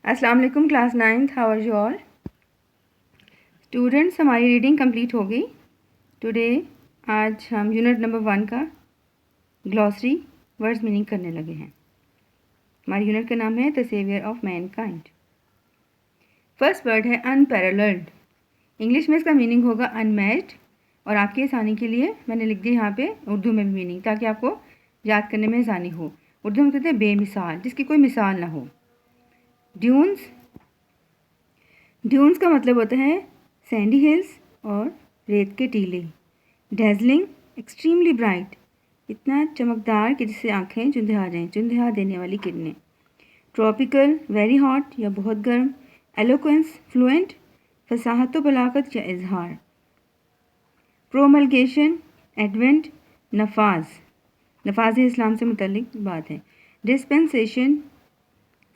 अस्सलाम वालेकुम class 9th, how are you all students. हमारी रीडिंग कंप्लीट हो गई टुडे। आज हम यूनिट नंबर 1 का ग्लॉसरी वर्ड्स मीनिंग करने लगे हैं। हमारी यूनिट का नाम है the saviour of mankind. First word है अनपैरेलल्ड। इंग्लिश में इसका मीनिंग होगा अनमैच्ड, और आपकी आसानी के लिए मैंने लिख दिया यहाँ पे उर्दू में भी मीनिंग, ताकि आपको याद करने में आसानी हो। उर्दू में कहते हैं बेमिसाल, जिसकी कोई मिसाल ना हो। ड्यून्स, ड्यून्स का मतलब होता है सैंडी हिल्स और रेत के टीले। डेजलिंग, एक्सट्रीमली ब्राइट, इतना चमकदार कि जिससे आंखें चुंधिया जाएं, चुंधिया देने वाली किरणें। ट्रॉपिकल, वेरी हॉट या बहुत गर्म। एलोक्वेंस, फ्लुएंट, फसाहत व बलागत या इजहार। प्रोमलगेशन, एडवेंट, नफाज, नफाज इस्लाम से मुतल्लिक बात है। डिस्पेंसेशन,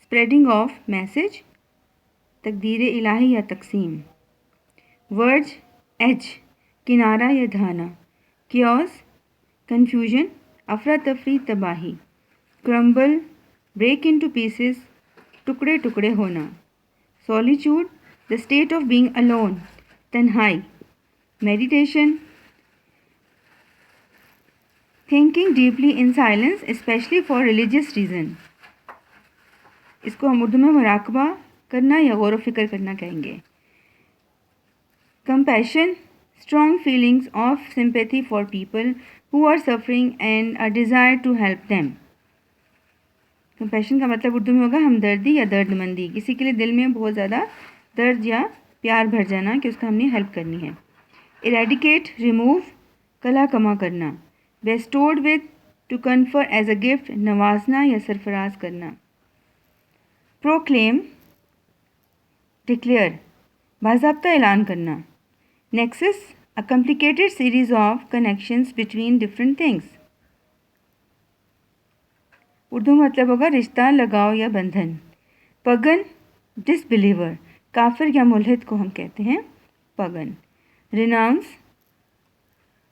स्प्रेडिंग ऑफ मैसेज, तकदीर इलाही या तकसीम। वर्ज, एज, किनारा या धाना। कियोस, कन्फ्यूजन, अफरा तफरी, तबाही। क्रम्बल, ब्रेक इनटू पीसेस, टुकड़े टुकड़े होना। Solitude, the state of being alone, तन्हाई। Meditation, thinking deeply in silence specially for religious reason. इसको हम उर्दू में मुराकबा करना या गौर व फिक्र करना कहेंगे। Compassion, strong feelings of sympathy for people who are suffering and a desire to help them. Compassion का मतलब उर्दू में होगा हमदर्दी या दर्दमंदी, किसी के लिए दिल में बहुत ज़्यादा दर्द या प्यार भर जाना कि उसका हमने हेल्प करनी है। इरेडिकेट, रिमूव, कला कमा करना। Bestowed with, to confer as a gift, नवाजना या सरफराज करना। प्रोक्लेम, डिक्लेयर, बाज़ाब्ता ऐलान करना। Nexus, a complicated series of connections between different things. Urdu में मतलब होगा रिश्ता, लगाव या बंधन। पगन, डिसबिलीवर, काफिर या मुल्हिद को हम कहते हैं pagan. Renounce,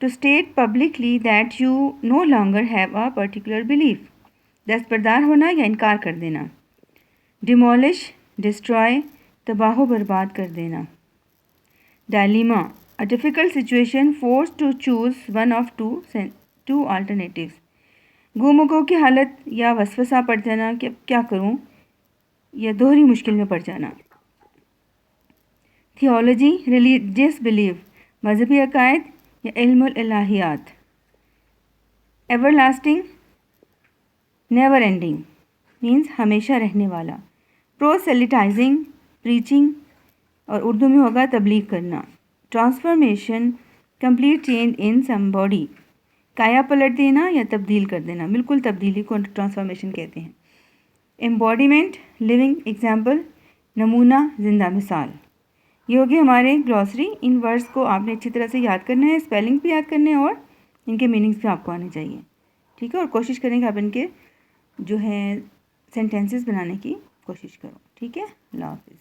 to state publicly that you no longer have a particular belief, दस्तबरदार होना या इनकार कर देना। डिमोलिश, डिस्ट्रॉय, तबाह बर्बाद कर देना। Dilemma, a difficult situation force to choose one of two alternatives. गुमगो की हालत या वसवसा पड़ जाना कि अब क्या करूं, या दोहरी मुश्किल में पड़ जाना। थियोलॉजी, रिलीजियस बिलीव, मजहबी अकायद या इल्मुल इलाहियात। एवरलास्टिंग, नेवर एंडिंग, मीन्स हमेशा रहने वाला। प्रोसेलिटाइजिंग, प्रीचिंग, और उर्दू में होगा तबलीग करना। Transformation, complete change in somebody, काया पलट देना या तब्दील कर देना, बिल्कुल तब्दीली को ट्रांसफॉर्मेशन कहते हैं। एम्बॉडीमेंट, लिविंग एग्जाम्पल, नमूना, जिंदा मिसाल। ये होगी हमारे ग्लॉसरी। इन वर्ड्स को आपने अच्छी तरह से याद करना है, स्पेलिंग भी याद करने हैं और इनके मीनिंग्स भी आपको आने चाहिए, ठीक है। और कोशिश करेंगे आप इनके जो है सेंटेंसेस बनाने की कोशिश करो, ठीक है। अल्लाह हाफिज़।